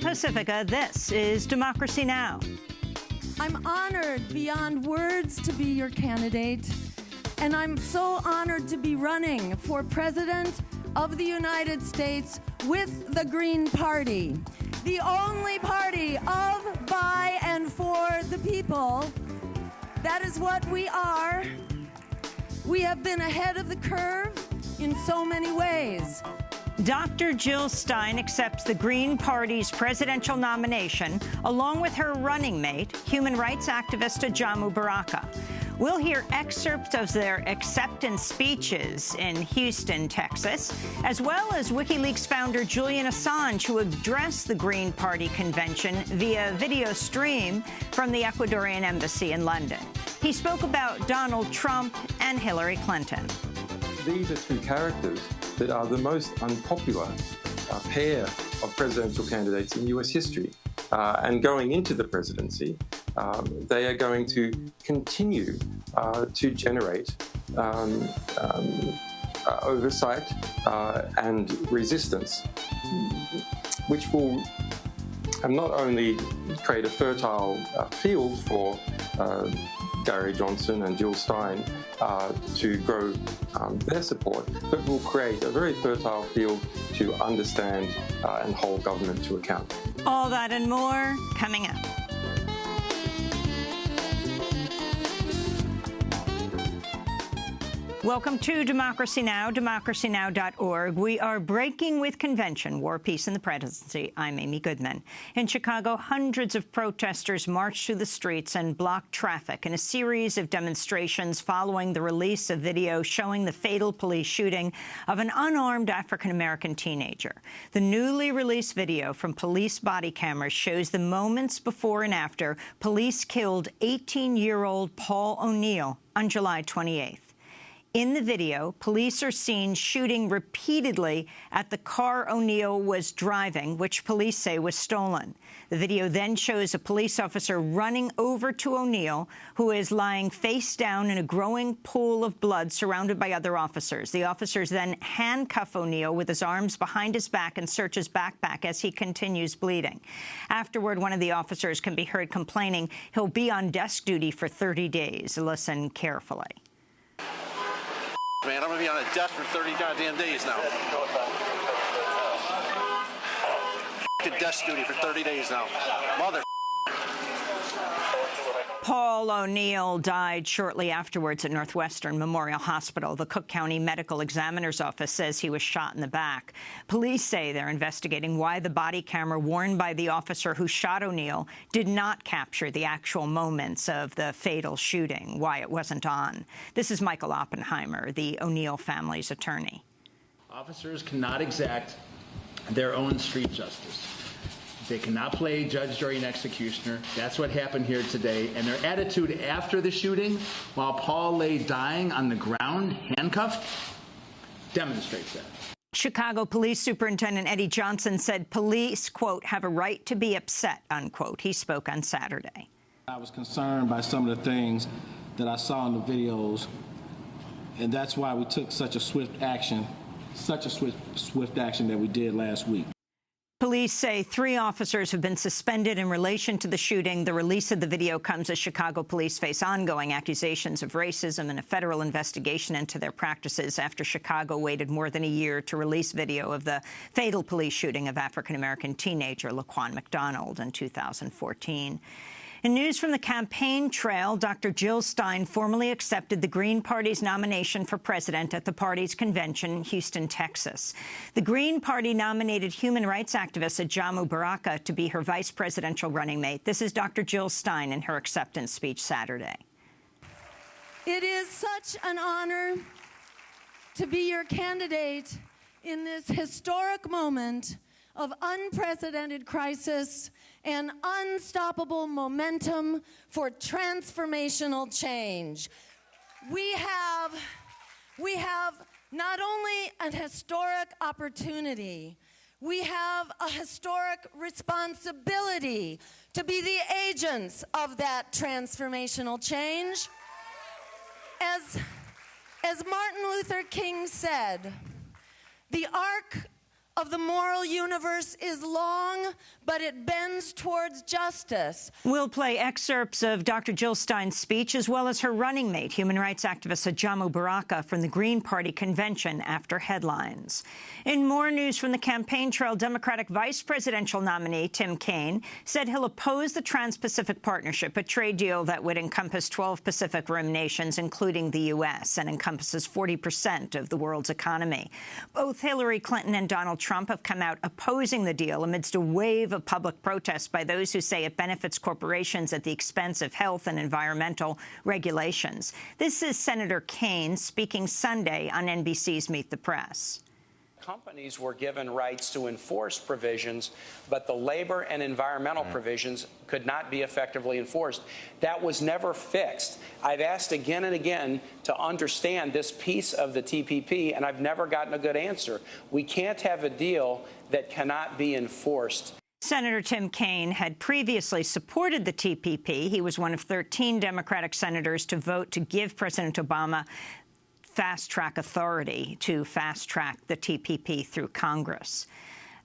Pacifica, this is Democracy Now! I'm honored beyond words to be your candidate, and I'm so honored to be running for President of the United States with the Green Party, the only party of, by, and for the people. That is what we are. We have been ahead of the curve in so many ways. Dr. Jill Stein accepts the Green Party's presidential nomination, along with her running mate, human rights activist Jamu Baraka. We'll hear excerpts of their acceptance speeches in Houston, Texas, as well as WikiLeaks founder Julian Assange, who addressed the Green Party convention via video stream from the Ecuadorian embassy in London. He spoke about Donald Trump and Hillary Clinton. These are two characters that are the most unpopular pair of presidential candidates in US history. And going into the presidency, they are going to continue to generate oversight and resistance, which will not only create a fertile field for Gary Johnson and Jill Stein to grow their support, but will create a very fertile field to understand and hold government to account. All that and more coming up. Welcome to Democracy Now!, democracynow.org. We are breaking with convention, War, Peace, and the Presidency. I'm Amy Goodman. In Chicago, hundreds of protesters marched through the streets and blocked traffic in a series of demonstrations following the release of video showing the fatal police shooting of an unarmed African-American teenager. The newly released video from police body cameras shows the moments before and after police killed 18-year-old Paul O'Neill on July 28th. In the video, police are seen shooting repeatedly at the car O'Neill was driving, which police say was stolen. The video then shows a police officer running over to O'Neill, who is lying face down in a growing pool of blood surrounded by other officers. The officers then handcuff O'Neill with his arms behind his back and search his backpack as he continues bleeding. Afterward, one of the officers can be heard complaining he'll be on desk duty for 30 days. Listen carefully. Man, I'm going to be on a desk for 30 goddamn days now. F***ing desk duty for 30 days now. Mother. Paul O'Neill died shortly afterwards at Northwestern Memorial Hospital. The Cook County Medical Examiner's Office says he was shot in the back. Police say they're investigating why the body camera worn by the officer who shot O'Neill did not capture the actual moments of the fatal shooting, why it wasn't on. This is Michael Oppenheimer, the O'Neill family's attorney. Officers cannot exact their own street justice. They cannot play judge, jury, and executioner. That's what happened here today. And their attitude after the shooting, while Paul lay dying on the ground, handcuffed, demonstrates that. Chicago Police Superintendent Eddie Johnson said police, quote, have a right to be upset, unquote. He spoke on Saturday. I was concerned by some of the things that I saw in the videos, and that's why we took such a swift action that we did last week. Police say 3 officers have been suspended in relation to the shooting. The release of the video comes as Chicago police face ongoing accusations of racism and a federal investigation into their practices after Chicago waited more than a year to release video of the fatal police shooting of African-American teenager Laquan McDonald in 2014. In news from the campaign trail, Dr. Jill Stein formally accepted the Green Party's nomination for president at the party's convention in Houston, Texas. The Green Party nominated human rights activist Jamu Baraka to be her vice presidential running mate. This is Dr. Jill Stein in her acceptance speech Saturday. It is such an honor to be your candidate in this historic moment of unprecedented crisis and unstoppable momentum for transformational change. We have not only an historic opportunity, we have a historic responsibility to be the agents of that transformational change. As Martin Luther King said, the arc of the moral universe is long, but it bends towards justice. We'll play excerpts of Dr. Jill Stein's speech, as well as her running mate, human rights activist Ajamu Baraka, from the Green Party convention after headlines. In more news from the campaign trail, Democratic vice presidential nominee Tim Kaine said he'll oppose the Trans-Pacific Partnership, a trade deal that would encompass 12 Pacific Rim nations, including the U.S., and encompasses 40% of the world's economy. Both Hillary Clinton and Donald Trump have come out opposing the deal amidst a wave of public protests by those who say it benefits corporations at the expense of health and environmental regulations. This is Senator Kaine speaking Sunday on NBC's Meet the Press. Companies were given rights to enforce provisions, but the labor and environmental provisions could not be effectively enforced. That was never fixed. I've asked again and again to understand this piece of the TPP, and I've never gotten a good answer. We can't have a deal that cannot be enforced. Senator Tim Kaine had previously supported the TPP. He was one of 13 Democratic senators to vote to give President Obama fast-track authority to fast-track the TPP through Congress.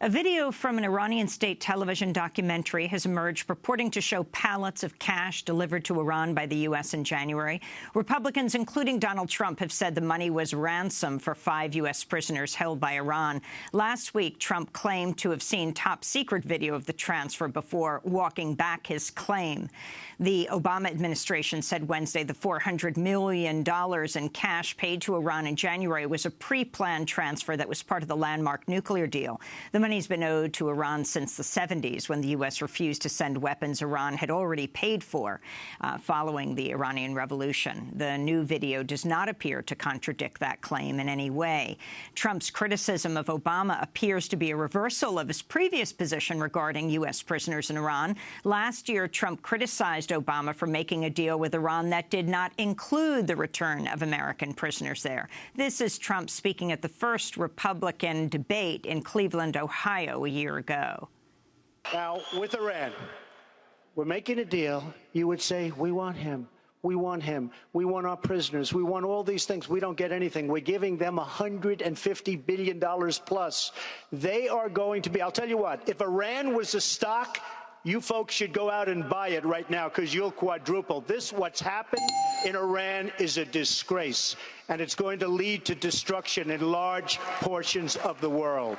A video from an Iranian state television documentary has emerged purporting to show pallets of cash delivered to Iran by the U.S. in January. Republicans, including Donald Trump, have said the money was ransom for 5 U.S. prisoners held by Iran. Last week, Trump claimed to have seen top-secret video of the transfer before walking back his claim. The Obama administration said Wednesday the $400 million in cash paid to Iran in January was a pre-planned transfer that was part of the landmark nuclear deal. The money's been owed to Iran since the 70s, when the U.S. refused to send weapons Iran had already paid for following the Iranian Revolution. The new video does not appear to contradict that claim in any way. Trump's criticism of Obama appears to be a reversal of his previous position regarding U.S. prisoners in Iran. Last year, Trump criticized Obama for making a deal with Iran that did not include the return of American prisoners there. This is Trump speaking at the first Republican debate in Cleveland, Ohio, a year ago. Now, with Iran, we're making a deal. You would say, we want him. We want him. We want our prisoners. We want all these things. We don't get anything. We're giving them $150 billion plus. They are going to be, I'll tell you what, if Iran was a stock, you folks should go out and buy it right now, because you'll quadruple. What's happened in Iran is a disgrace, and it's going to lead to destruction in large portions of the world.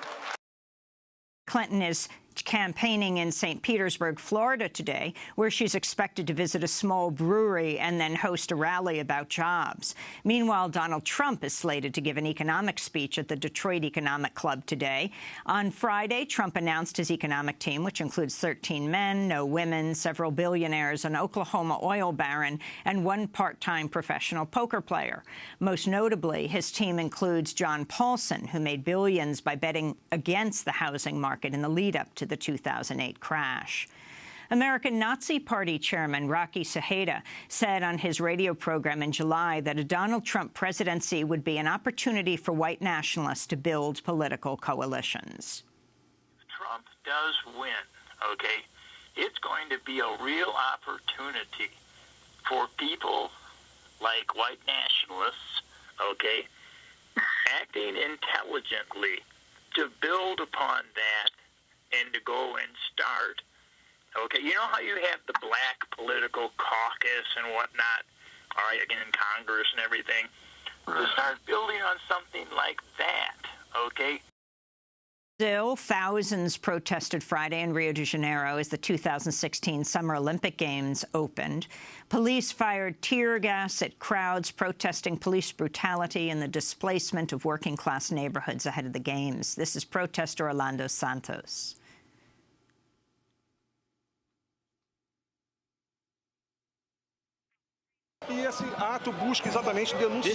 Clinton is campaigning in St. Petersburg, Florida today, where she's expected to visit a small brewery and then host a rally about jobs. Meanwhile, Donald Trump is slated to give an economic speech at the Detroit Economic Club today. On Friday, Trump announced his economic team, which includes 13 men, no women, several billionaires, an Oklahoma oil baron, and one part-time professional poker player. Most notably, his team includes John Paulson, who made billions by betting against the housing market in the lead-up to the 2008 crash. American Nazi Party chairman Rocky Saheda said on his radio program in July that a Donald Trump presidency would be an opportunity for white nationalists to build political coalitions. If Trump does win, okay, it's going to be a real opportunity for people like white nationalists, okay, acting intelligently to build upon that and to go and start. Okay, you know how you have the black political caucus and whatnot, all right, again, in Congress and everything? To start building on something like that, okay? Brazil, thousands protested Friday in Rio de Janeiro as the 2016 Summer Olympic Games opened. Police fired tear gas at crowds protesting police brutality and the displacement of working-class neighborhoods ahead of the Games. This is protester Orlando Santos. This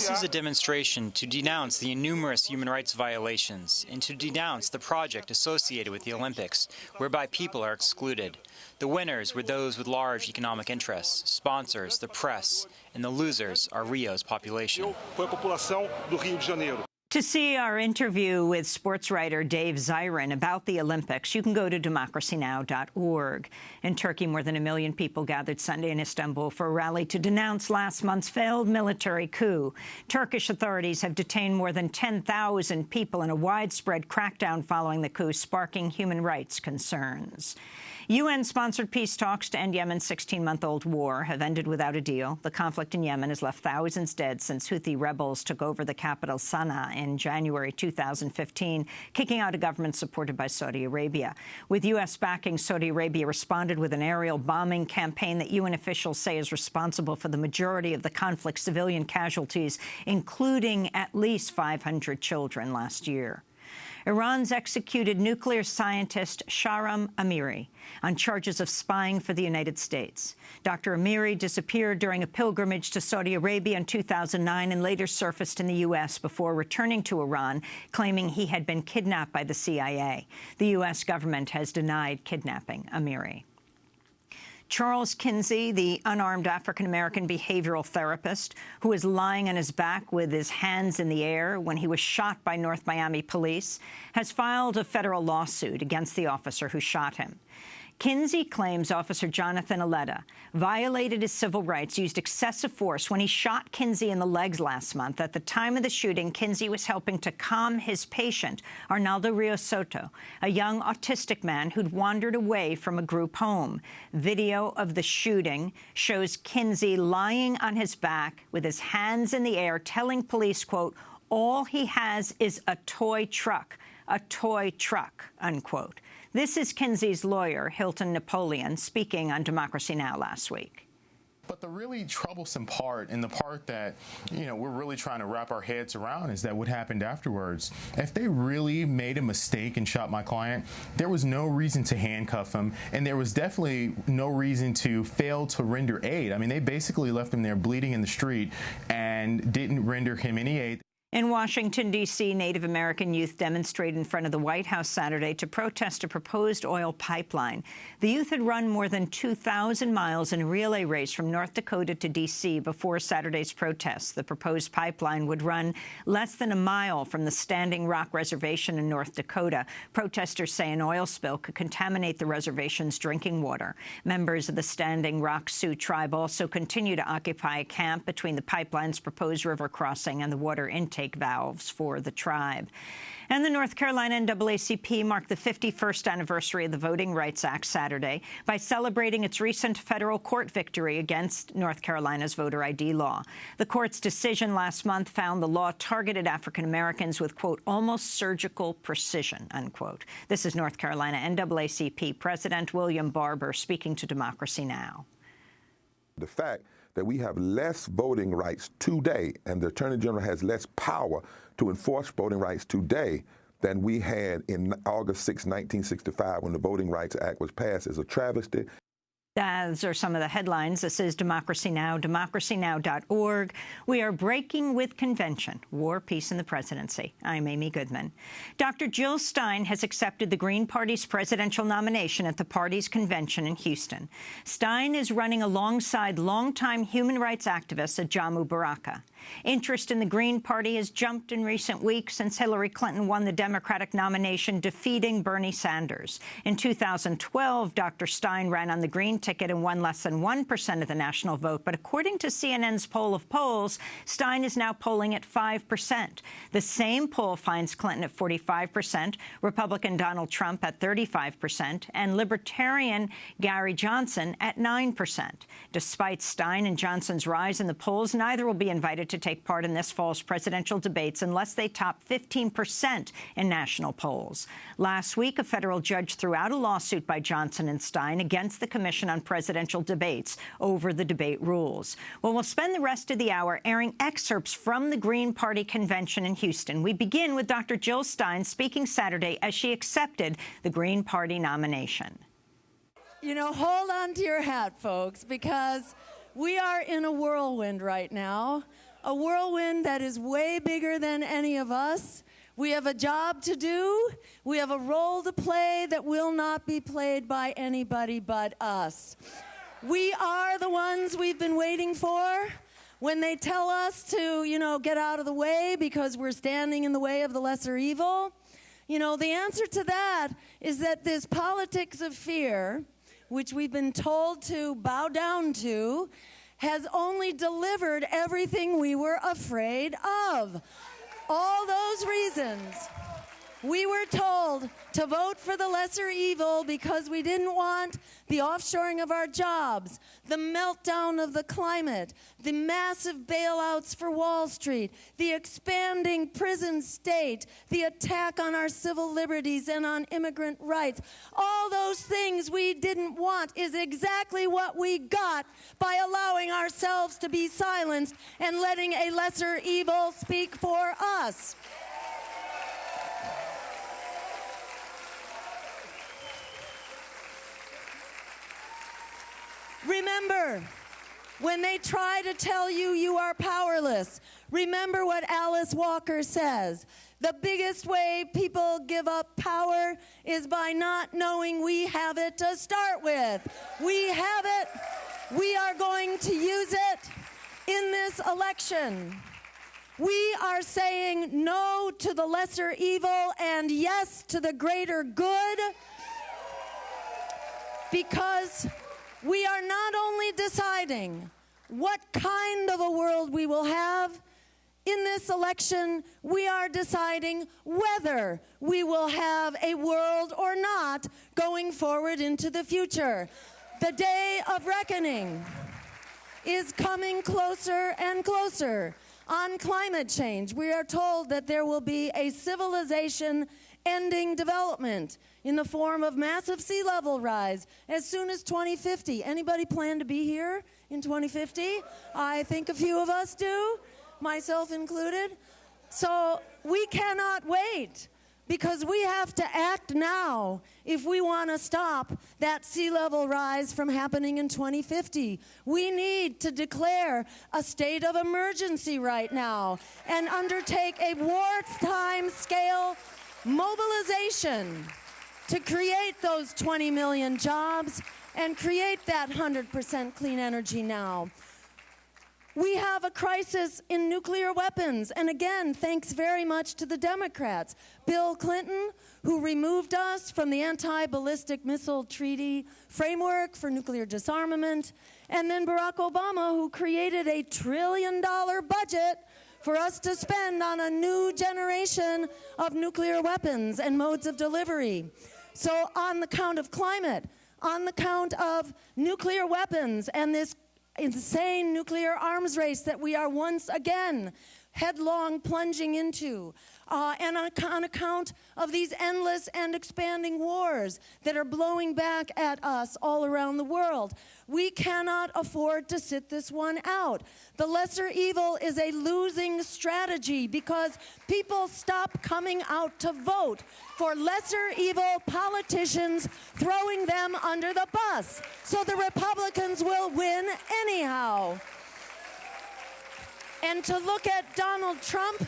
is a demonstration to denounce the numerous human rights violations and to denounce the project associated with the Olympics, whereby people are excluded. The winners were those with large economic interests, sponsors, the press, and the losers are Rio's population. To see our interview with sports writer Dave Zirin about the Olympics, you can go to democracynow.org. In Turkey, more than 1 million people gathered Sunday in Istanbul for a rally to denounce last month's failed military coup. Turkish authorities have detained more than 10,000 people in a widespread crackdown following the coup, sparking human rights concerns. UN-sponsored peace talks to end Yemen's 16-month-old war have ended without a deal. The conflict in Yemen has left thousands dead since Houthi rebels took over the capital Sana'a in January 2015, kicking out a government supported by Saudi Arabia. With U.S. backing, Saudi Arabia responded with an aerial bombing campaign that UN officials say is responsible for the majority of the conflict's civilian casualties, including at least 500 children last year. Iran's executed nuclear scientist Shahram Amiri on charges of spying for the United States. Dr. Amiri disappeared during a pilgrimage to Saudi Arabia in 2009 and later surfaced in the U.S. before returning to Iran, claiming he had been kidnapped by the CIA. The U.S. government has denied kidnapping Amiri. Charles Kinsey, the unarmed African-American behavioral therapist who was lying on his back with his hands in the air when he was shot by North Miami police, has filed a federal lawsuit against the officer who shot him. Kinsey claims Officer Jonathan Aletta violated his civil rights, used excessive force when he shot Kinsey in the legs last month. At the time of the shooting, Kinsey was helping to calm his patient, Arnaldo Rios Soto, a young autistic man who'd wandered away from a group home. Video of the shooting shows Kinsey lying on his back with his hands in the air, telling police, quote, "All he has is a toy truck, unquote." This is Kinsey's lawyer, Hilton Napoleon, speaking on Democracy Now! Last week. But the really troublesome part, and the part that, we're really trying to wrap our heads around, is that what happened afterwards. If they really made a mistake and shot my client, there was no reason to handcuff him, and there was definitely no reason to fail to render aid. I mean, they basically left him there bleeding in the street and didn't render him any aid. In Washington, D.C., Native American youth demonstrated in front of the White House Saturday to protest a proposed oil pipeline. The youth had run more than 2,000 miles in a relay race from North Dakota to D.C. before Saturday's protests. The proposed pipeline would run less than a mile from the Standing Rock Reservation in North Dakota. Protesters say an oil spill could contaminate the reservation's drinking water. Members of the Standing Rock Sioux tribe also continue to occupy a camp between the pipeline's proposed river crossing and the water intake valves for the tribe. And the North Carolina NAACP marked the 51st anniversary of the Voting Rights Act Saturday by celebrating its recent federal court victory against North Carolina's voter ID law. The court's decision last month found the law targeted African Americans with, quote, almost surgical precision, unquote. This is North Carolina NAACP President William Barber speaking to Democracy Now! The fact that we have less voting rights today, and the Attorney General has less power to enforce voting rights today than we had in August 6, 1965, when the Voting Rights Act was passed, is a travesty. Those are some of the headlines. This is Democracy Now!, democracynow.org. We are breaking with convention, war, peace, and the presidency. I'm Amy Goodman. Dr. Jill Stein has accepted the Green Party's presidential nomination at the party's convention in Houston. Stein is running alongside longtime human rights activist Ajamu Baraka. Interest in the Green Party has jumped in recent weeks since Hillary Clinton won the Democratic nomination, defeating Bernie Sanders. In 2012, Dr. Stein ran on the Green ticket and won less than 1% of the national vote. But according to CNN's poll of polls, Stein is now polling at 5%. The same poll finds Clinton at 45%, Republican Donald Trump at 35%, and Libertarian Gary Johnson at 9%. Despite Stein and Johnson's rise in the polls, neither will be invited to take part in this fall's presidential debates unless they top 15% in national polls. Last week, a federal judge threw out a lawsuit by Johnson and Stein against the Commission on Presidential Debates over the debate rules. Well, we'll spend the rest of the hour airing excerpts from the Green Party convention in Houston. We begin with Dr. Jill Stein speaking Saturday as she accepted the Green Party nomination. Hold on to your hat, folks, because we are in a whirlwind right now. A whirlwind that is way bigger than any of us. We have a job to do. We have a role to play that will not be played by anybody but us. We are the ones we've been waiting for. when they tell us to, get out of the way because we're standing in the way of the lesser evil? The answer to that is that this politics of fear, which we've been told to bow down to, has only delivered everything we were afraid of. All those reasons. We were told to vote for the lesser evil because we didn't want the offshoring of our jobs, the meltdown of the climate, the massive bailouts for Wall Street, the expanding prison state, the attack on our civil liberties and on immigrant rights. All those things we didn't want is exactly what we got by allowing ourselves to be silenced and letting a lesser evil speak for us. Remember, when they try to tell you you are powerless, remember what Alice Walker says. The biggest way people give up power is by not knowing we have it to start with. We have it. We are going to use it in this election. We are saying no to the lesser evil and yes to the greater good, because we are not only deciding what kind of a world we will have in this election, we are deciding whether we will have a world or not going forward into the future. The day of reckoning is coming closer and closer. On climate change, we are told that there will be a civilization-ending development in the form of massive sea level rise as soon as 2050. Anybody plan to be here in 2050? I think a few of us do, myself included. So we cannot wait, because we have to act now if we want to stop that sea level rise from happening in 2050. We need to declare a state of emergency right now and undertake a wartime scale mobilization to create those 20 million jobs and create that 100% clean energy now. We have a crisis in nuclear weapons, and again, thanks very much to the Democrats. Bill Clinton, who removed us from the anti-ballistic missile treaty framework for nuclear disarmament, and then Barack Obama, who created a $1 trillion budget for us to spend on a new generation of nuclear weapons and modes of delivery. So on the count of climate, on the count of nuclear weapons and this insane nuclear arms race that we are once again headlong plunging into, and on account of these endless and expanding wars that are blowing back at us all around the world. We cannot afford to sit this one out. The lesser evil is a losing strategy because people stop coming out to vote for lesser evil politicians throwing them under the bus. So the Republicans will win anyhow. And to look at Donald Trump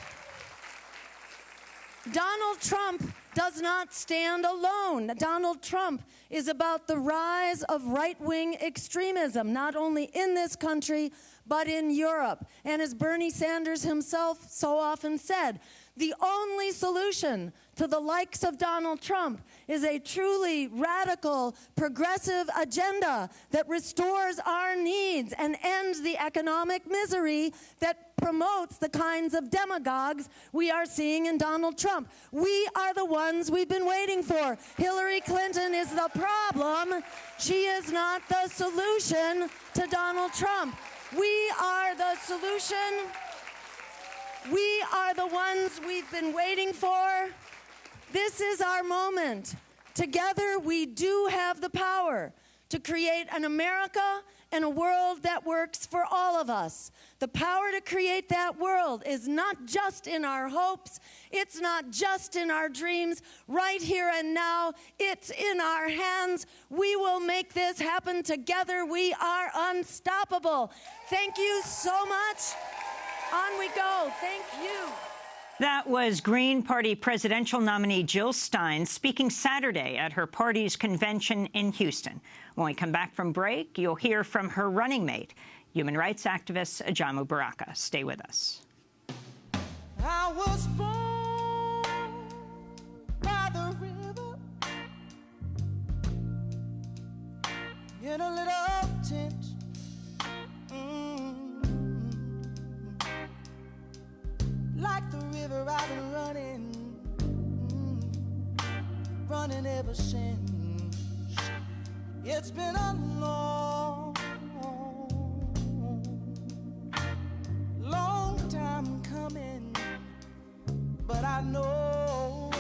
does not stand alone. Donald Trump is about the rise of right-wing extremism, not only in this country, but in Europe. And as Bernie Sanders himself so often said, the only solution to the likes of Donald Trump is a truly radical, progressive agenda that restores our needs and ends the economic misery that promotes the kinds of demagogues we are seeing in Donald Trump. We are the ones we've been waiting for. Hillary Clinton is the problem. She is not the solution to Donald Trump. We are the solution. We are the ones we've been waiting for. This is our moment. Together, we do have the power to create an America and a world that works for all of us. The power to create that world is not just in our hopes. It's not just in our dreams. Right here and now, it's in our hands. We will make this happen together. We are unstoppable. Thank you so much. On we go. Thank you. That was Green Party presidential nominee Jill Stein speaking Saturday at her party's convention in Houston. When we come back from break, you'll hear from her running mate, human rights activist Ajamu Baraka. Stay with us. I was born by the river in a little tent. Like the river I've been running ever since. It's been a long time coming, but I know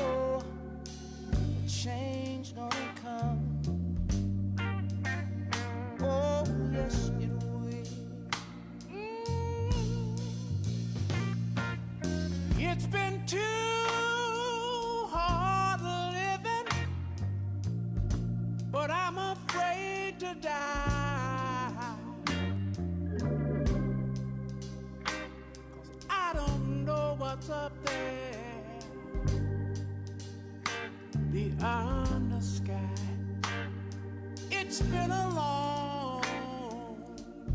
change gonna come. Oh, yes, it will. It's been too hard living, but I'm afraid to die. 'Cause I don't know what's up there beyond the sky. It's been a long.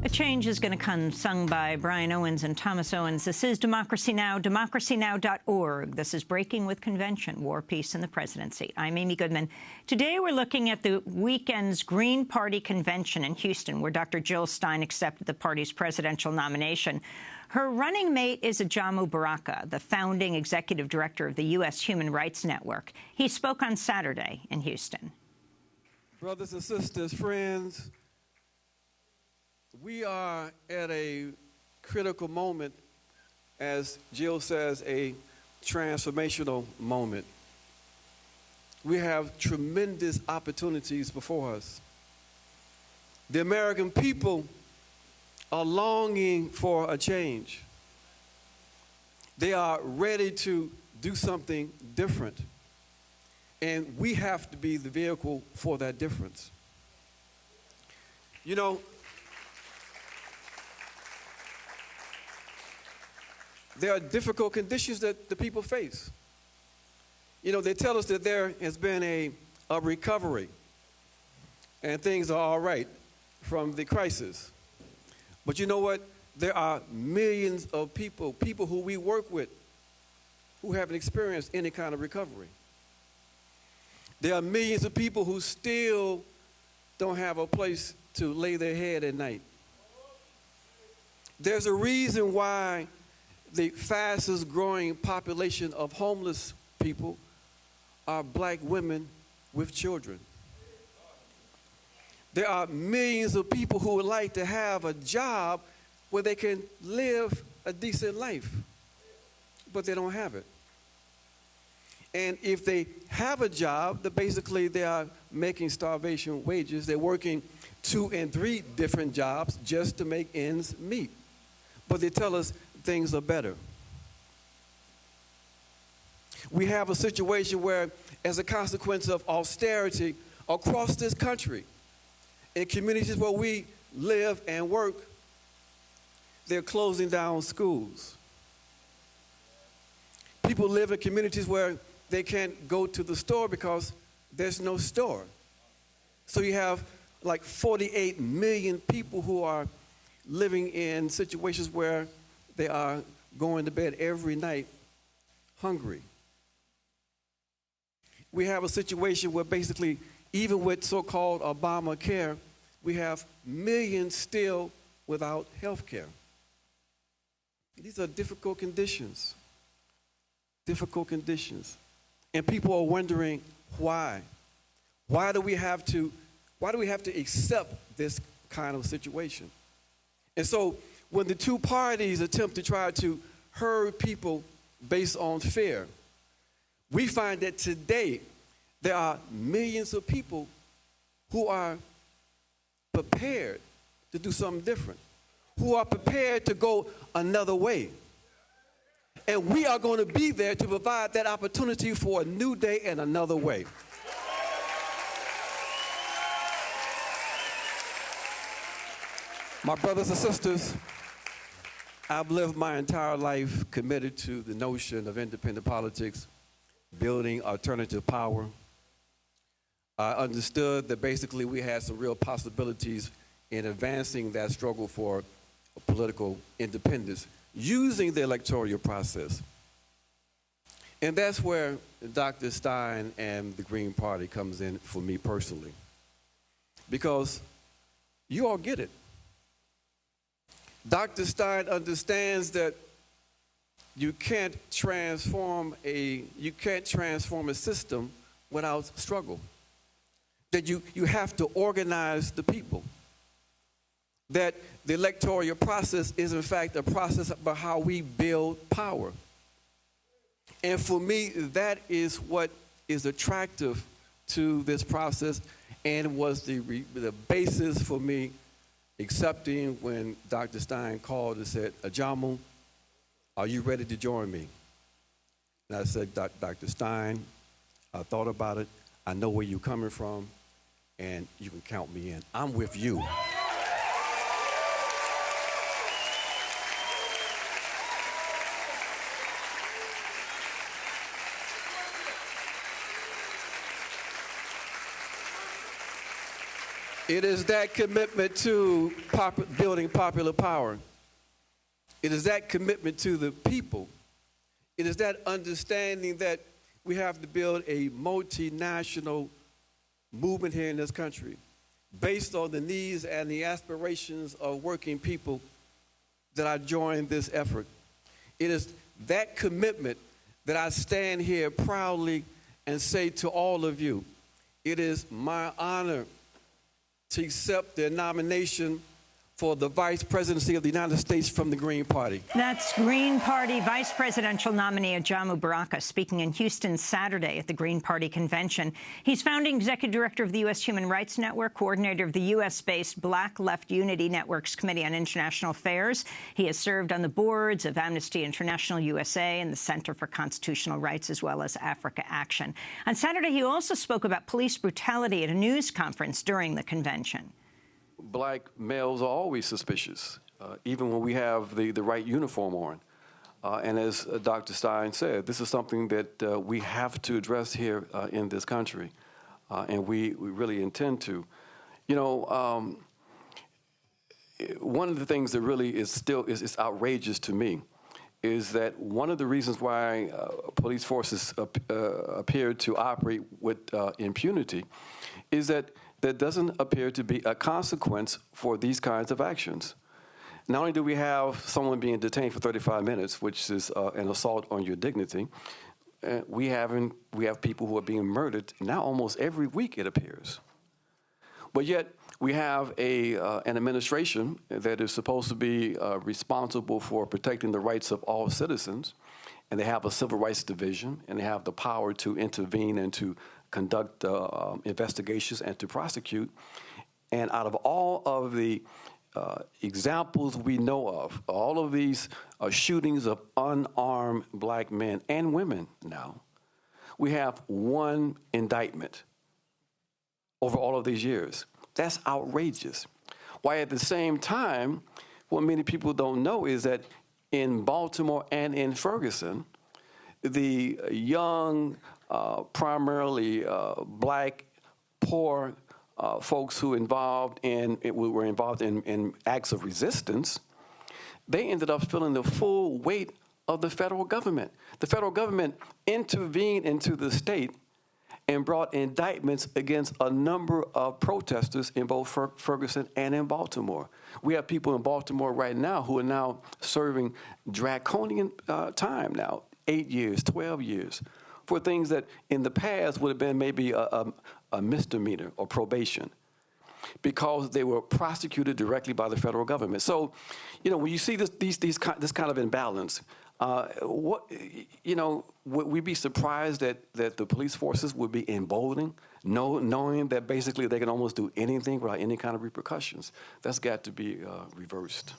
A change is going to come, sung by Brian Owens and Thomas Owens. This is Democracy Now!, democracynow.org. This is Breaking with Convention, War, Peace, and the Presidency. I'm Amy Goodman. Today we're looking at the weekend's Green Party convention in Houston, where Dr. Jill Stein accepted the party's presidential nomination. Her running mate is Ajamu Baraka, the founding executive director of the U.S. Human Rights Network. He spoke on Saturday in Houston. Brothers and sisters, friends, we are at a critical moment, as Jill says, a transformational moment. We have tremendous opportunities before us. The American people are longing for a change. They are ready to do something different. And we have to be the vehicle for that difference. You know, there are difficult conditions that the people face. You know, they tell us that there has been a recovery and things are all right from the crisis. But you know what? There are millions of people who we work with, who haven't experienced any kind of recovery. There are millions of people who still don't have a place to lay their head at night. There's a reason why the fastest growing population of homeless people are black women with children. There are millions of people who would like to have a job where they can live a decent life, but they don't have it. And if they have a job, basically they are making starvation wages. They're working 2 and 3 different jobs just to make ends meet. But they tell us things are better. We have a situation where, as a consequence of austerity across this country, in communities where we live and work, they're closing down schools. People live in communities where they can't go to the store because there's no store. So you have like 48 million people who are living in situations where they are going to bed every night hungry. We have a situation where basically, even with so-called Obamacare, we have millions still without health care. These are difficult conditions. Difficult conditions. And people are wondering why. Why do we have to accept this kind of situation? And so when the two parties attempt to try to herd people based on fear, we find that today there are millions of people who are prepared to do something different, who are prepared to go another way. And we are going to be there to provide that opportunity for a new day and another way. My brothers and sisters, I've lived my entire life committed to the notion of independent politics, building alternative power. I understood that basically we had some real possibilities in advancing that struggle for political independence using the electoral process. And that's where Dr. Stein and the Green Party comes in for me personally. Because you all get it. Dr. Stein understands that you can't transform a system without struggle. That you have to organize the people. That the electoral process is in fact a process about how we build power. And for me, that is what is attractive to this process and was the basis for me accepting when Dr. Stein called and said, Ajamu, are you ready to join me? And I said, Dr. Stein, I thought about it. I know where you're coming from, and you can count me in. I'm with you. It is that commitment to building popular power. It is that commitment to the people. It is that understanding that we have to build a multinational movement here in this country based on the needs and the aspirations of working people that I joined this effort. It is that commitment that I stand here proudly and say to all of you, it is my honor to accept the nomination for the Vice Presidency of the United States from the Green Party. That's Green Party Vice Presidential nominee Ajamu Baraka speaking in Houston Saturday at the Green Party convention. He's founding executive director of the U.S. Human Rights Network, coordinator of the U.S.-based Black Left Unity Network's Committee on International Affairs. He has served on the boards of Amnesty International USA and the Center for Constitutional Rights, as well as Africa Action. On Saturday, he also spoke about police brutality at a news conference during the convention. Black males are always suspicious, even when we have the right uniform on. And as Dr. Stein said, this is something that we have to address here in this country, and we really intend to. You know, one of the things that really is still is outrageous to me is that one of the reasons why police forces appear to operate with impunity is that there doesn't appear to be a consequence for these kinds of actions. Not only do we have someone being detained for 35 minutes, which is an assault on your dignity, we have people who are being murdered now almost every week, it appears. But yet we have an administration that is supposed to be responsible for protecting the rights of all citizens, and they have a civil rights division, and they have the power to intervene and to conduct investigations and to prosecute. And out of all of the examples we know of, all of these shootings of unarmed black men and women now, we have one indictment over all of these years. That's outrageous. Why at the same time, what many people don't know is that in Baltimore and in Ferguson, the young, primarily black, poor folks who were involved in acts of resistance, they ended up feeling the full weight of the federal government. The federal government intervened into the state and brought indictments against a number of protesters in both Ferguson and in Baltimore. We have people in Baltimore right now who are now serving draconian time now, 8 years, 12 years, for things that in the past would have been maybe a misdemeanor or probation, because they were prosecuted directly by the federal government. So, you know, when you see this kind of imbalance, would we be surprised that the police forces would be emboldened, knowing that basically they can almost do anything without any kind of repercussions? That's got to be reversed.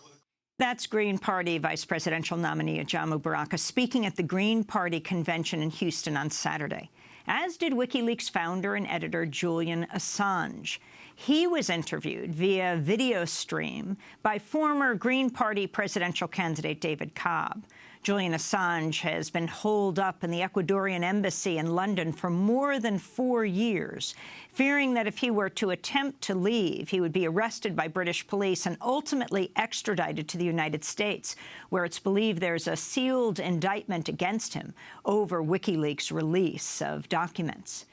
That's Green Party Vice Presidential nominee Ajamu Baraka speaking at the Green Party convention in Houston on Saturday, as did WikiLeaks founder and editor Julian Assange. He was interviewed via video stream by former Green Party presidential candidate David Cobb. Julian Assange has been holed up in the Ecuadorian embassy in London for more than 4 years, fearing that if he were to attempt to leave, he would be arrested by British police and ultimately extradited to the United States, where it's believed there's a sealed indictment against him over WikiLeaks' release of documents.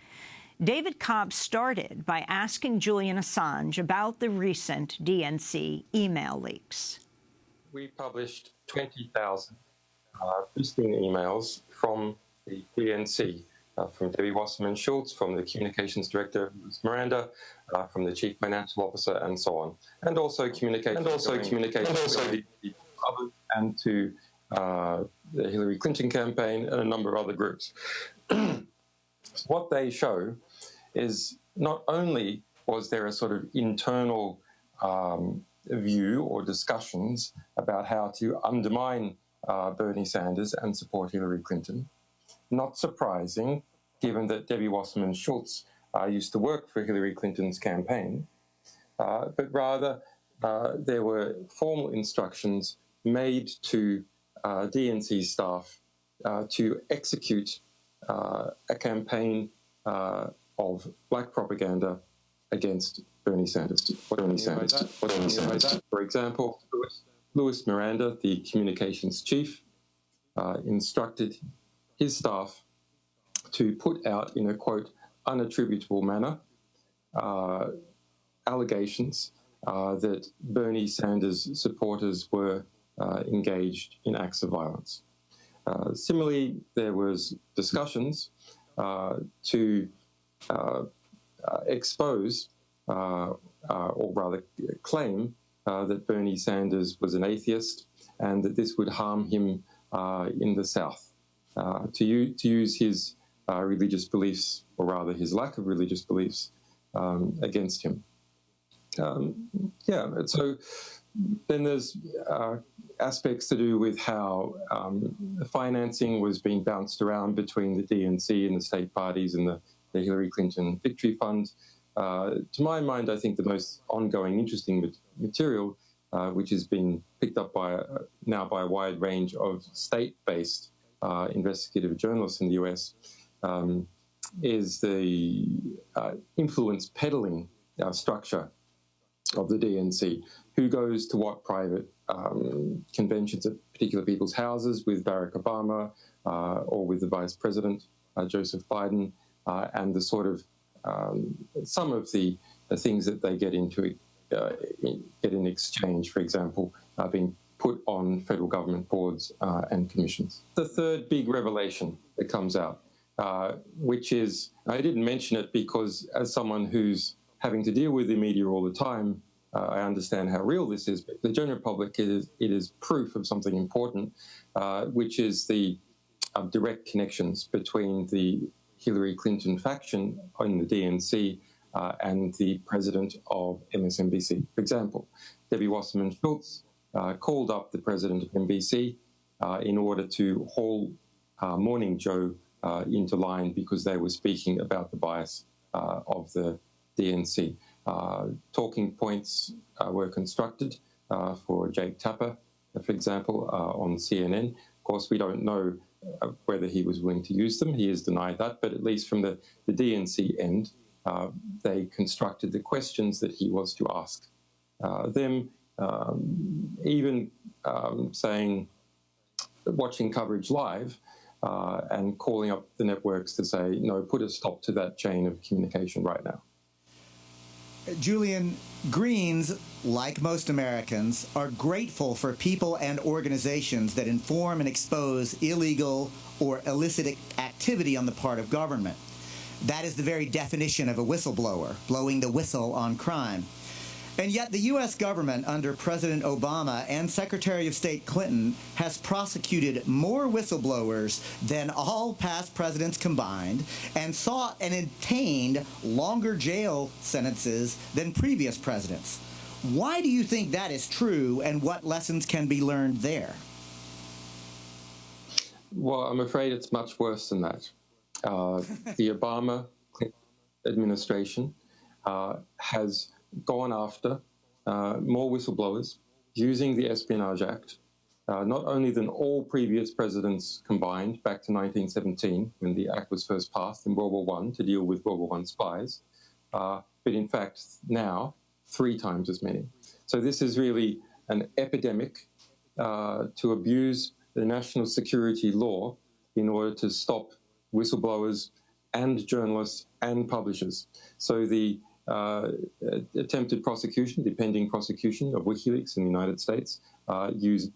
David Cobb started by asking Julian Assange about the recent DNC email leaks. We published 20,000 pristine emails from the DNC, from Debbie Wasserman Schultz, from the communications director, Miranda, from the chief financial officer, and so on, and also communications and to the Hillary Clinton campaign and a number of other groups. What they show is not only was there a sort of internal view or discussions about how to undermine Bernie Sanders and support Hillary Clinton. Not surprising, given that Debbie Wasserman Schultz used to work for Hillary Clinton's campaign, but rather there were formal instructions made to DNC staff to execute a campaign of black propaganda against Bernie Sanders. For example, Louis Miranda, the communications chief, instructed his staff to put out, in a, quote, unattributable manner, allegations that Bernie Sanders supporters were engaged in acts of violence. Similarly, there was discussions to expose, or rather claim, that Bernie Sanders was an atheist and that this would harm him in the South, to use his religious beliefs, or rather his lack of religious beliefs, against him. So then there's aspects to do with how financing was being bounced around between the DNC and the state parties and the Hillary Clinton Victory Fund. To my mind, I think the most ongoing interesting material, which has been picked up now by a wide range of state-based investigative journalists in the US, is the influence peddling structure of the DNC. Who goes to what private conventions at particular people's houses with Barack Obama or with the Vice President, Joseph Biden, and the sort of some of the things that they get into get in exchange, for example, being put on federal government boards and commissions. The third big revelation that comes out, which is, I didn't mention it because as someone who's having to deal with the media all the time, I understand how real this is, but the general public, it is proof of something important, which is the direct connections between the Hillary Clinton faction in the DNC and the president of MSNBC. For example, Debbie Wasserman Schultz called up the president of NBC in order to haul Morning Joe into line because they were speaking about the bias of the DNC. Talking points were constructed for Jake Tapper, for example, on CNN. Of course, we don't know whether he was willing to use them. He has denied that, but at least from the DNC end, they constructed the questions that he was to ask them, even saying, watching coverage live and calling up the networks to say, no, put a stop to that chain of communication right now. Julian, Greens, like most Americans, are grateful for people and organizations that inform and expose illegal or illicit activity on the part of government. That is the very definition of a whistleblower, blowing the whistle on crime. And yet the U.S. government under President Obama and Secretary of State Clinton has prosecuted more whistleblowers than all past presidents combined and sought and obtained longer jail sentences than previous presidents. Why do you think that is true, and what lessons can be learned there? Well, I'm afraid it's much worse than that. The Obama administration has gone after more whistleblowers using the Espionage Act, not only than all previous presidents combined back to 1917, when the act was first passed in World War I to deal with World War I spies, but in fact now 3 times as many. So this is really an epidemic to abuse the national security law in order to stop whistleblowers and journalists and publishers. So the attempted prosecution, the pending prosecution of WikiLeaks in the United States, used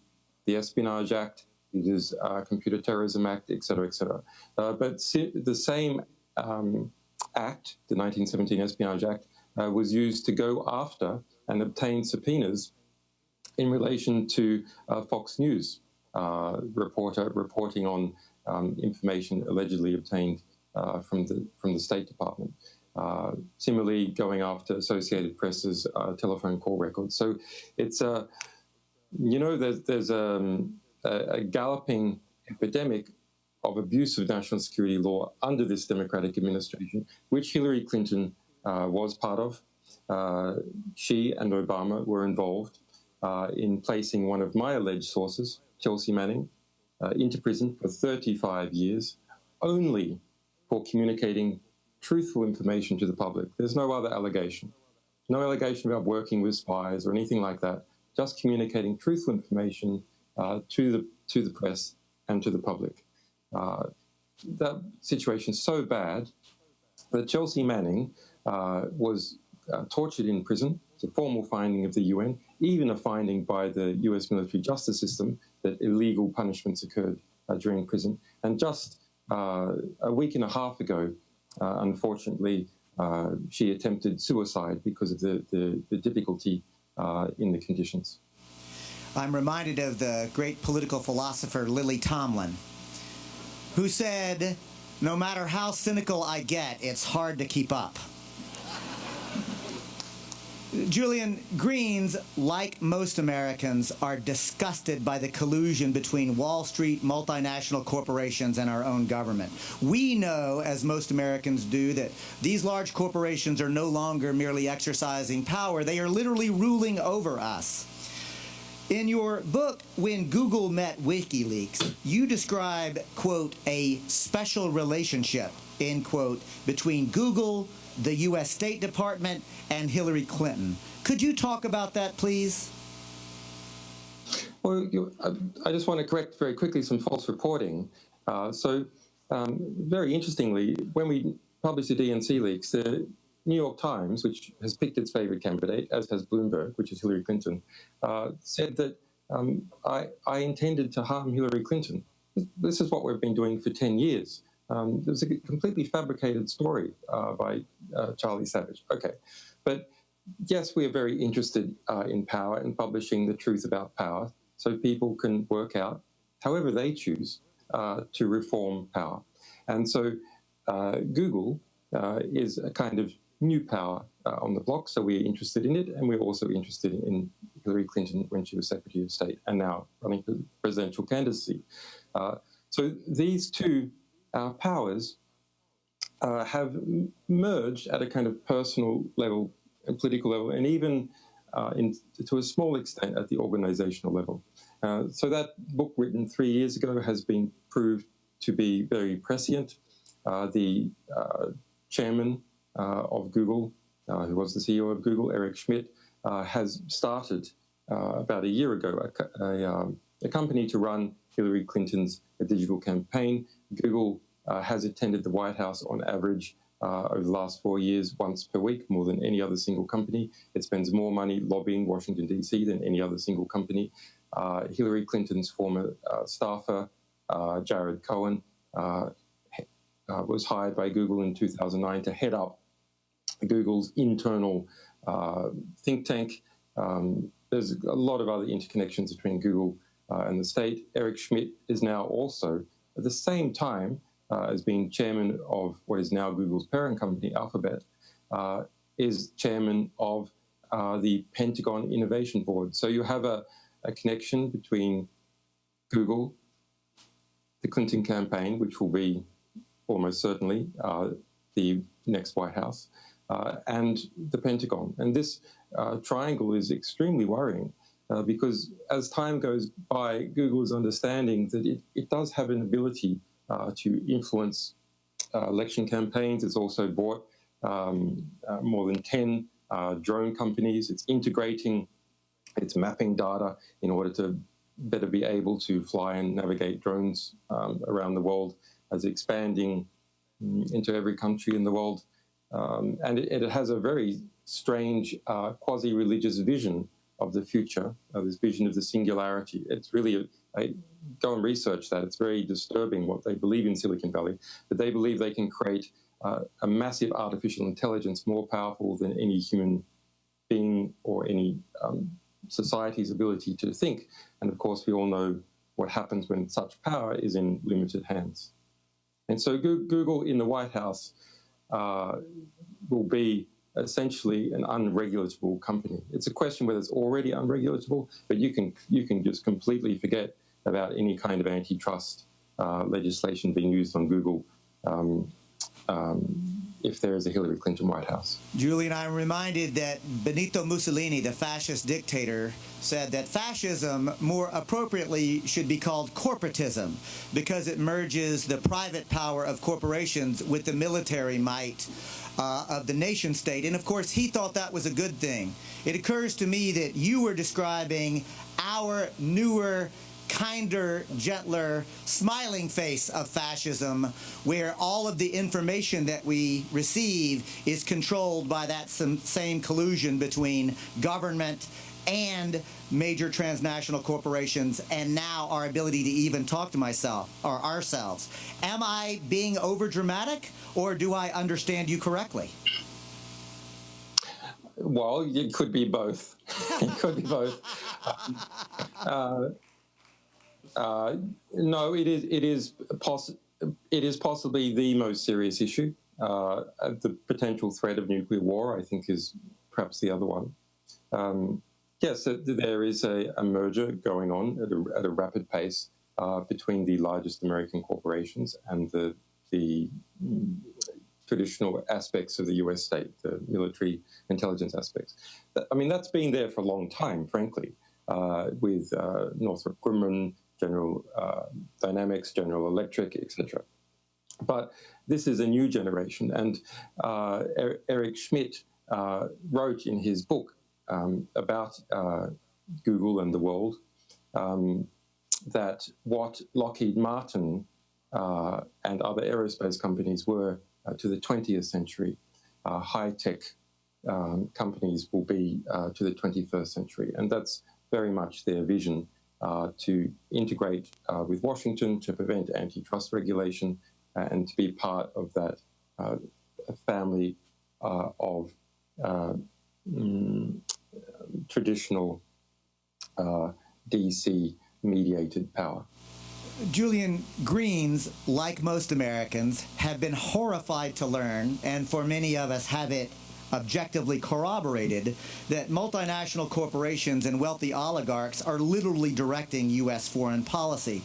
the Espionage Act, uses Computer Terrorism Act, et cetera, et cetera. But the same act, the 1917 Espionage Act, was used to go after and obtain subpoenas in relation to Fox News reporting on information allegedly obtained from the State Department. Similarly, going after Associated Press's telephone call records. So it's there's a galloping epidemic of abuse of national security law under this Democratic administration, which Hillary Clinton was part of. She and Obama were involved in placing one of my alleged sources, Chelsea Manning, into prison for 35 years, only for communicating truthful information to the public. There's no other allegation. No allegation about working with spies or anything like that. Just communicating truthful information to the press and to the public. That situation's so bad that Chelsea Manning was tortured in prison. It's a formal finding of the UN, even a finding by the US military justice system that illegal punishments occurred during prison. And just a week and a half ago, unfortunately, she attempted suicide because of the difficulty in the conditions. I'm reminded of the great political philosopher Lily Tomlin, who said, "No matter how cynical I get, it's hard to keep up." Julian, Greens, like most Americans, are disgusted by the collusion between Wall Street, multinational corporations, and our own government. We know, as most Americans do, that these large corporations are no longer merely exercising power. They are literally ruling over us. In your book, When Google Met WikiLeaks, you describe, quote, a special relationship, end quote, between Google, the U.S. State Department, and Hillary Clinton. Could you talk about that, please? Well, I just want to correct very quickly some false reporting. Very interestingly, when we published the DNC leaks, the New York Times, which has picked its favorite candidate, as has Bloomberg, which is Hillary Clinton, said that I intended to harm Hillary Clinton. This is what we've been doing for 10 years. There's a completely fabricated story by Charlie Savage. Okay, but yes, we are very interested in power and publishing the truth about power so people can work out, however they choose, to reform power. And so Google is a kind of new power on the block, so we're interested in it, and we're also interested in Hillary Clinton when she was Secretary of State and now running for the presidential candidacy. So these two powers have merged at a kind of personal level and political level, and even to a small extent at the organizational level. So that book written 3 years ago has been proved to be very prescient. The chairman of Google, who was the CEO of Google, Eric Schmidt, has started about a year ago a company to run Hillary Clinton's digital campaign. Google has attended the White House on average over the last 4 years once per week, more than any other single company. It spends more money lobbying Washington, D.C. than any other single company. Hillary Clinton's former staffer, Jared Cohen, was hired by Google in 2009 to head up Google's internal think tank. There's a lot of other interconnections between Google and the state. Eric Schmidt is now also, at the same time as being chairman of what is now Google's parent company, Alphabet, is chairman of the Pentagon Innovation Board. So you have a connection between Google, the Clinton campaign, which will be almost certainly the next White House, and the Pentagon. And this triangle is extremely worrying because as time goes by, Google is understanding that it does have an ability to influence election campaigns. It's also bought more than 10 drone companies. It's integrating its mapping data in order to better be able to fly and navigate drones around the world, as expanding into every country in the world. And it has a very strange quasi-religious vision of the future, this vision of the singularity. It's really, go and research that. It's very disturbing what they believe in Silicon Valley, but they believe they can create a massive artificial intelligence more powerful than any human being or any society's ability to think. And of course, we all know what happens when such power is in limited hands. And so Google in the White House will be essentially an unregulatable company. It's a question whether it's already unregulatable, but you can just completely forget about any kind of antitrust legislation being used on Google if there is a Hillary Clinton White House. Julian, I'm reminded that Benito Mussolini, the fascist dictator, said that fascism more appropriately should be called corporatism because it merges the private power of corporations with the military might of the nation state. And of course, he thought that was a good thing. It occurs to me that you were describing our newer, kinder, gentler, smiling face of fascism, where all of the information that we receive is controlled by that same collusion between government and major transnational corporations, and now our ability to even talk to ourselves. Am I being overdramatic, or do I understand you correctly? Well, it could be both. It could be both. No, it is possibly the most serious issue. The potential threat of nuclear war, I think, is perhaps the other one. Yes, there is a merger going on at a rapid pace between the largest American corporations and the traditional aspects of the U.S. state, the military intelligence aspects. I mean, that's been there for a long time, frankly, with Northrop Grumman, General Dynamics, General Electric, etc. But this is a new generation, and Eric Schmidt wrote in his book about Google and the world that what Lockheed Martin and other aerospace companies were to the 20th century, high-tech companies will be to the 21st century. And that's very much their vision, to integrate with Washington to prevent antitrust regulation and to be part of that family of traditional DC-mediated power. Julian, Greens, like most Americans, have been horrified to learn, and for many of us have it objectively corroborated, that multinational corporations and wealthy oligarchs are literally directing U.S. foreign policy.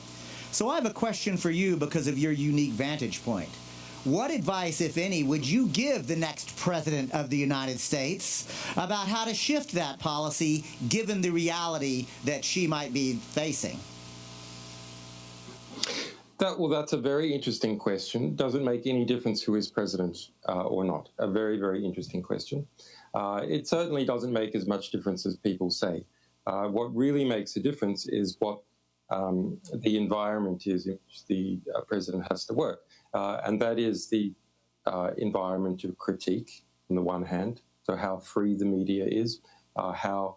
So I have a question for you because of your unique vantage point. What advice, if any, would you give the next president of the United States about how to shift that policy given the reality that she might be facing? Well, that's a very interesting question. Does it make any difference who is president or not? A very, very interesting question. It certainly doesn't make as much difference as people say. What really makes a difference is what the environment is in which the president has to work. And that is the environment of critique, on the one hand, so how free the media is, how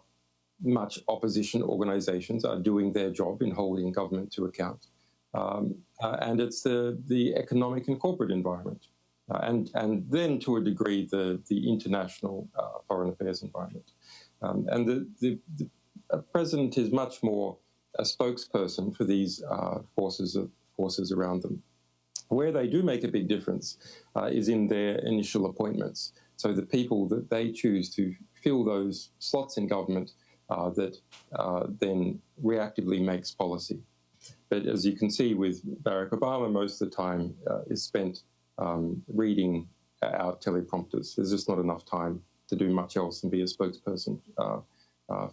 much opposition organizations are doing their job in holding government to account. And it's the economic and corporate environment. And then, to a degree, the international foreign affairs environment. And the president is much more a spokesperson for these forces around them. Where they do make a big difference is in their initial appointments. So the people that they choose to fill those slots in government that then reactively makes policy. But as you can see with Barack Obama, most of the time is spent reading out teleprompters. There's just not enough time to do much else than be a spokesperson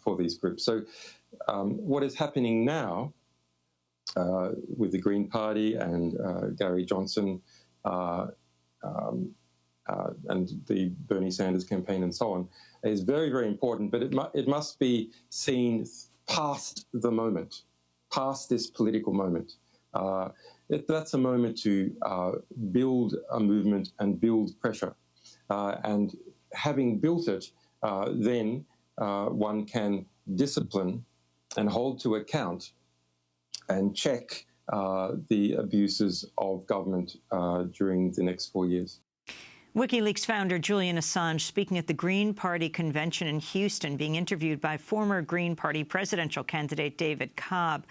for these groups. So what is happening now with the Green Party and Gary Johnson and the Bernie Sanders campaign and so on is very, very important, but it must be seen past the moment, past this political moment. That's a moment to build a movement and build pressure. And having built it, then one can discipline and hold to account and check the abuses of government during the next 4 years. WikiLeaks founder Julian Assange speaking at the Green Party convention in Houston, being interviewed by former Green Party presidential candidate David Cobb.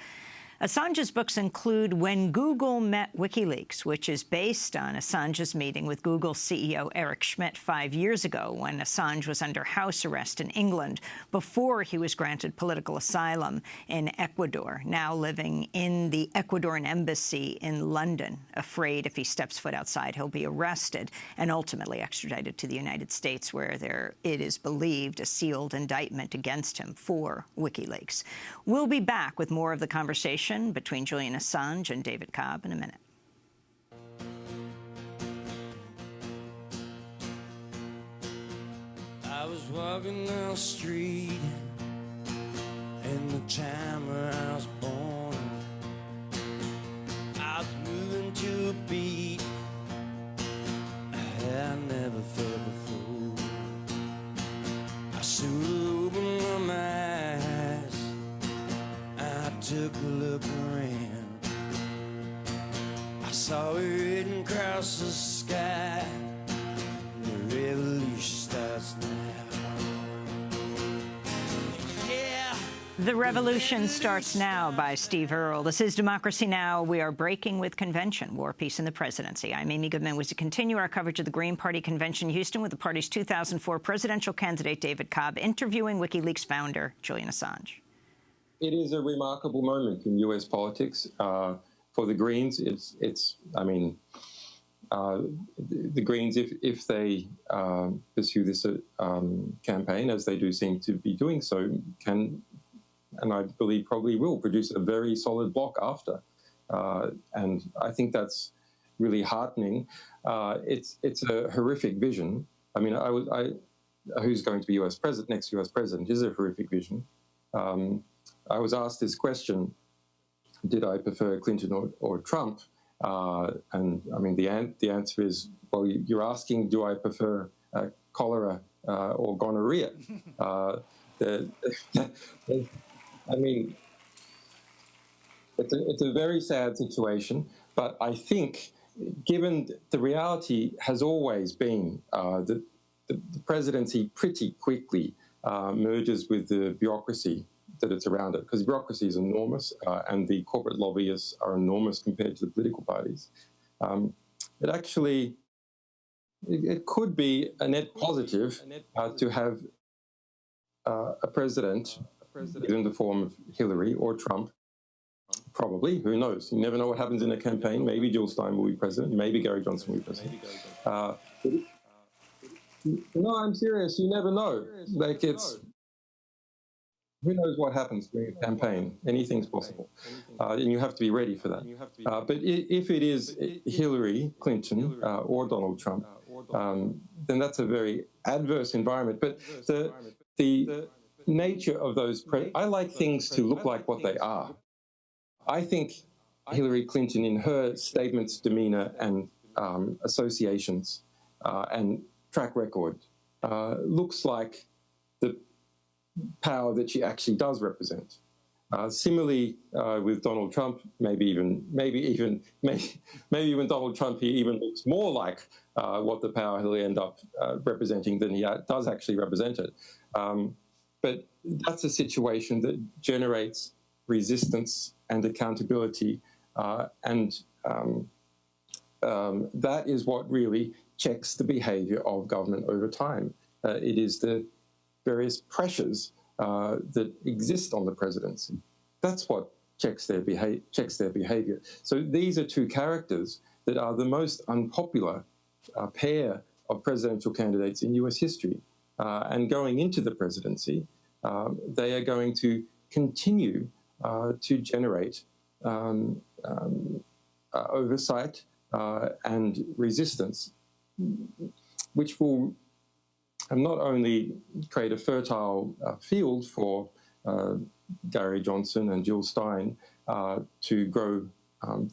Assange's books include When Google Met WikiLeaks, which is based on Assange's meeting with Google CEO Eric Schmidt 5 years ago when Assange was under house arrest in England before he was granted political asylum in Ecuador, now living in the Ecuadorian embassy in London, afraid if he steps foot outside he'll be arrested and ultimately extradited to the United States, where it is believed a sealed indictment against him for WikiLeaks. We'll be back with more of the conversation between Julian Assange and David Cobb in a minute. I was walking down the street in the time where I was born. I was moving to a beat I had never felt before. I soon opened my eyes, I took a look around. I saw it written across the sky, the revolution starts now. The Revolution Starts Now by Steve Earle. This is Democracy Now! We are breaking with convention, war, peace, and the presidency. I'm Amy Goodman. We continue our coverage of the Green Party convention in Houston with the party's 2004 presidential candidate David Cobb interviewing WikiLeaks founder Julian Assange. It is a remarkable moment in U.S. politics. For the Greens, the Greens, if they pursue this campaign, as they do seem to be doing so, can, and I believe probably will, produce a very solid bloc after. And I think that's really heartening. It's a horrific vision. I mean, who's going to be next U.S. president is a horrific vision. I was asked this question, did I prefer Clinton or Trump? And I mean, the answer is, well, you're asking, do I prefer cholera or gonorrhea? I mean, it's a very sad situation, but I think, given the reality has always been that the presidency pretty quickly merges with the bureaucracy that it's around it, because bureaucracy is enormous and the corporate lobbyists are enormous compared to the political parties. It could be a net positive to have a president in the form of Hillary or Trump, probably, who knows? You never know what happens in a campaign. Maybe Jill Stein will be president, maybe Gary Johnson will be president. No, I'm serious, you never know. Like, who knows what happens during a campaign? Anything's possible. And you have to be ready for that. But if it is Hillary Clinton or Donald Trump, then that's a very adverse environment. But the nature of those, I like things to look like what they are. I think Hillary Clinton, in her statements, demeanor, and associations and track record, looks like the power that she actually does represent. Similarly, with Donald Trump, maybe when Donald Trump, he even looks more like what the power he'll end up representing than he does actually represent it. But that's a situation that generates resistance and accountability, and that is what really checks the behaviour of government over time. It is the various pressures that exist on the presidency. That's what checks their behaviour. So these are two characters that are the most unpopular pair of presidential candidates in US history. And going into the presidency, they are going to continue to generate oversight and resistance, which will not only create a fertile field for Gary Johnson and Jill Stein to grow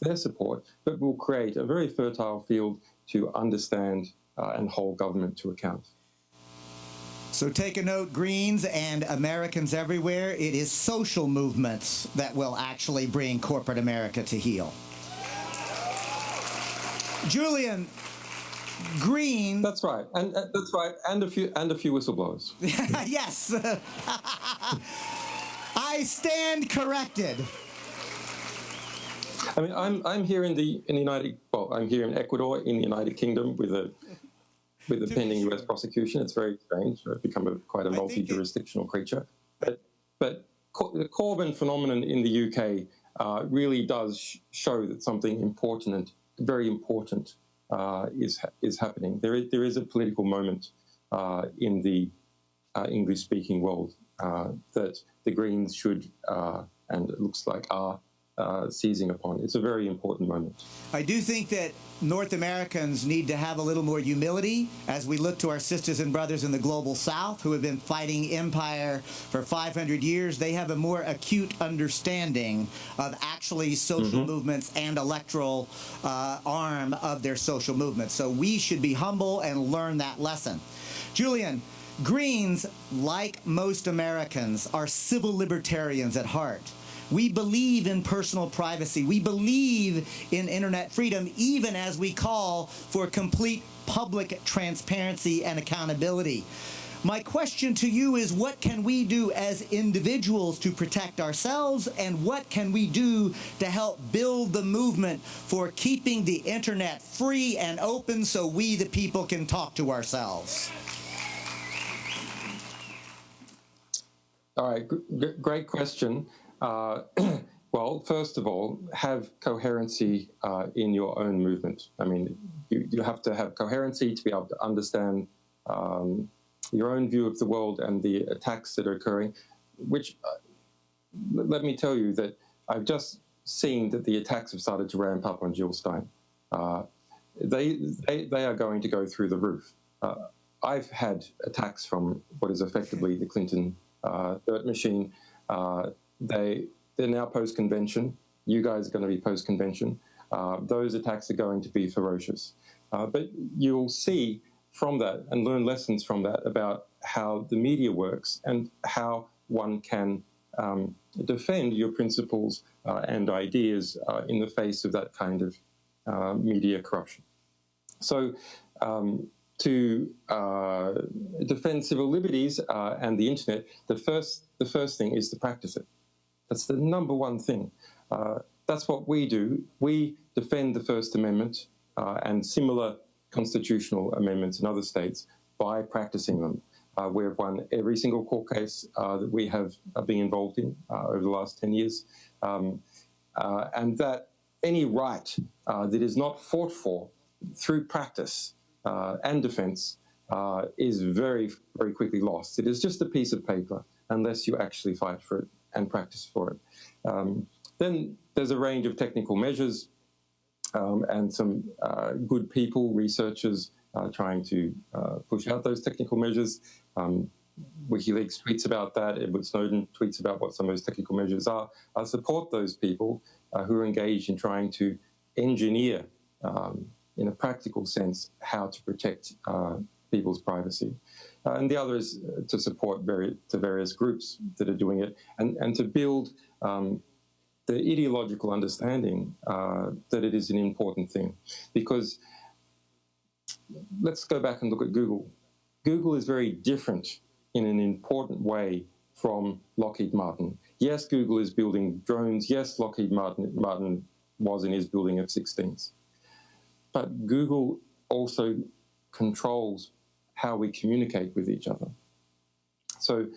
their support, but will create a very fertile field to understand and hold government to account. So take a note, Greens and Americans everywhere. It is social movements that will actually bring corporate America to heel. Julian, Green. That's right, and that's right, and a few whistleblowers. Yes, I stand corrected. I mean, I'm here in the United. Well, I'm here in Ecuador, in the United Kingdom, with a pending U.S. prosecution. It's very strange. I've become quite a multi-jurisdictional creature. But the Corbyn phenomenon in the UK really does show that something important, and very important, is happening. There is a political moment in the English-speaking world that the Greens should, and it looks like are, seizing upon. It's a very important moment. I do think that North Americans need to have a little more humility as we look to our sisters and brothers in the global South who have been fighting empire for 500 years. They have a more acute understanding of actually social movements and electoral arm of their social movements. So we should be humble and learn that lesson. Julian, Greens, like most Americans, are civil libertarians at heart. We believe in personal privacy. We believe in internet freedom, even as we call for complete public transparency and accountability. My question to you is, what can we do as individuals to protect ourselves, and what can we do to help build the movement for keeping the internet free and open so we, the people, can talk to ourselves? All right, great question. Well, first of all, have coherency in your own movement. I mean, you have to have coherency to be able to understand your own view of the world and the attacks that are occurring, which, let me tell you that I've just seen that the attacks have started to ramp up on Jill Stein. They are going to go through the roof. I've had attacks from what is effectively the Clinton dirt machine. They're now post-convention. You guys are going to be post-convention. Those attacks are going to be ferocious. But you'll see from that and learn lessons from that about how the media works and how one can defend your principles and ideas in the face of that kind of media corruption. So to defend civil liberties and the internet, the first thing is to practice it. That's the number one thing. That's what we do. We defend the First Amendment and similar constitutional amendments in other states by practicing them. We've won every single court case that we have been involved in over the last 10 years. And that any right that is not fought for through practice and defense is very, very quickly lost. It is just a piece of paper unless you actually fight for it and practice for it. Then there's a range of technical measures and some good people, researchers, trying to push out those technical measures. WikiLeaks tweets about that. Edward Snowden tweets about what some of those technical measures are. I support those people who are engaged in trying to engineer, in a practical sense, how to protect people's privacy. And the other is to support the various groups that are doing it and to build the ideological understanding that it is an important thing. Because let's go back and look at Google. Google is very different in an important way from Lockheed Martin. Yes, Google is building drones. Yes, Lockheed Martin was and is building F-16s. But Google also controls how we communicate with each other. So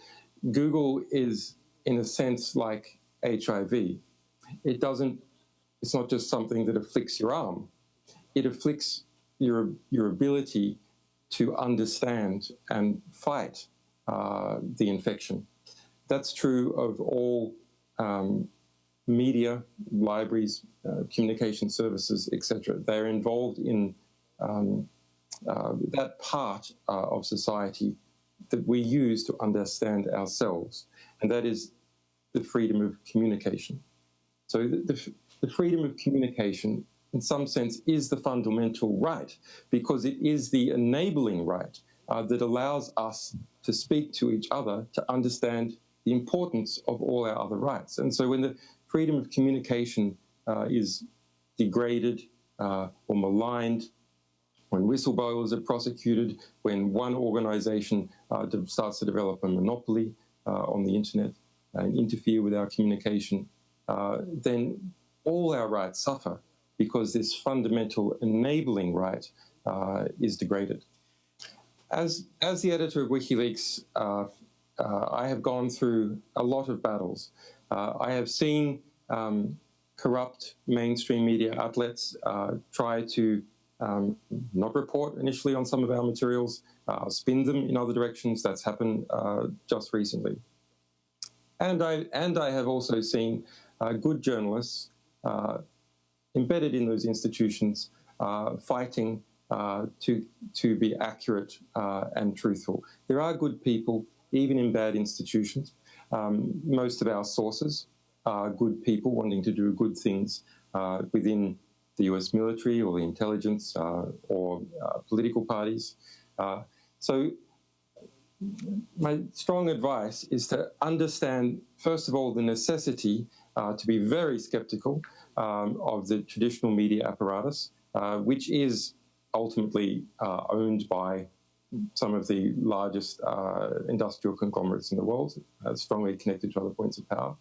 Google is, in a sense, like HIV. It's not just something that afflicts your arm. It afflicts your ability to understand and fight the infection. That's true of all media, libraries, communication services, etc. They're involved in that part of society that we use to understand ourselves, and that is the freedom of communication. So the freedom of communication, in some sense, is the fundamental right, because it is the enabling right that allows us to speak to each other, to understand the importance of all our other rights. And so when the freedom of communication is degraded or maligned, when whistleblowers are prosecuted, when one organization starts to develop a monopoly on the internet and interfere with our communication, then all our rights suffer, because this fundamental enabling right is degraded. As the editor of WikiLeaks, I have gone through a lot of battles. I have seen corrupt mainstream media outlets try to not report initially on some of our materials, spin them in other directions. That's happened just recently. And I have also seen good journalists embedded in those institutions fighting to be accurate and truthful. There are good people, even in bad institutions. Most of our sources are good people wanting to do good things within the US military or the intelligence or political parties. So my strong advice is to understand, first of all, the necessity to be very skeptical of the traditional media apparatus, which is ultimately owned by some of the largest industrial conglomerates in the world, strongly connected to other points of power.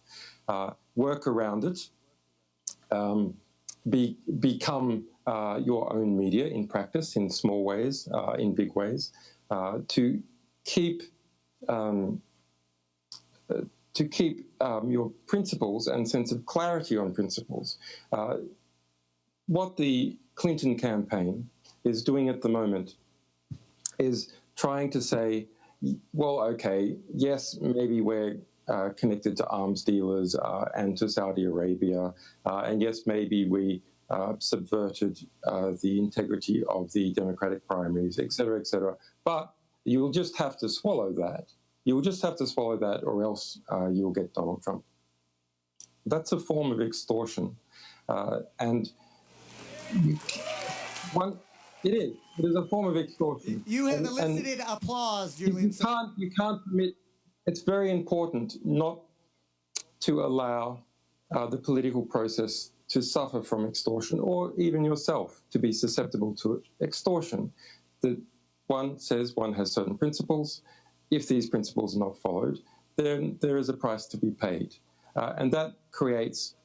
Work around it, become your own media in practice, in small ways, in big ways, to keep your principles and sense of clarity on principles. What the Clinton campaign is doing at the moment is trying to say, well, okay, yes, maybe we're connected to arms dealers and to Saudi Arabia, and yes, maybe we subverted the integrity of the Democratic primaries, et cetera, but you'll just have to swallow that. You'll just have to swallow that, or else you'll get Donald Trump. That's a form of extortion, and it is. It is a form of extortion. You have elicited applause, Julian. You can't permit. It's very important not to allow the political process to suffer from extortion, or even yourself to be susceptible to extortion. That one says one has certain principles. If these principles are not followed, then there is a price to be paid. And that creates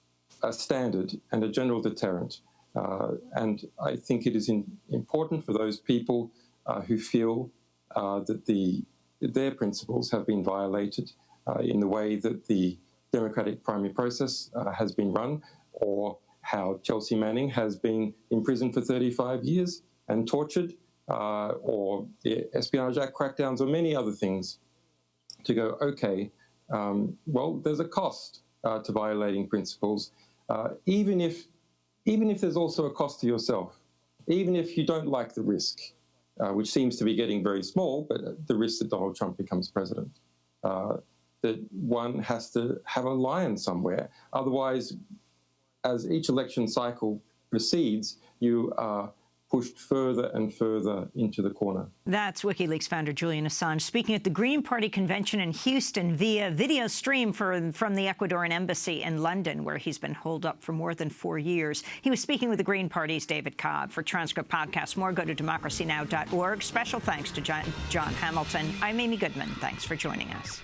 a standard and a general deterrent. And I think it is important for those people who feel that their principles have been violated in the way that the Democratic primary process has been run, or how Chelsea Manning has been imprisoned for 35 years and tortured, or the Espionage Act crackdowns, or many other things, to go, okay, well, there's a cost to violating principles, even if there's also a cost to yourself, even if you don't like the risk, which seems to be getting very small, but the risk that Donald Trump becomes president, that one has to have a line somewhere. Otherwise, as each election cycle proceeds, you are pushed further and further into the corner. That's WikiLeaks founder Julian Assange speaking at the Green Party convention in Houston via video stream from the Ecuadorian embassy in London, where he's been holed up for more than 4 years. He was speaking with the Green Party's David Cobb. For Transcript Podcast, more go to democracynow.org. Special thanks to John Hamilton. I'm Amy Goodman. Thanks for joining us.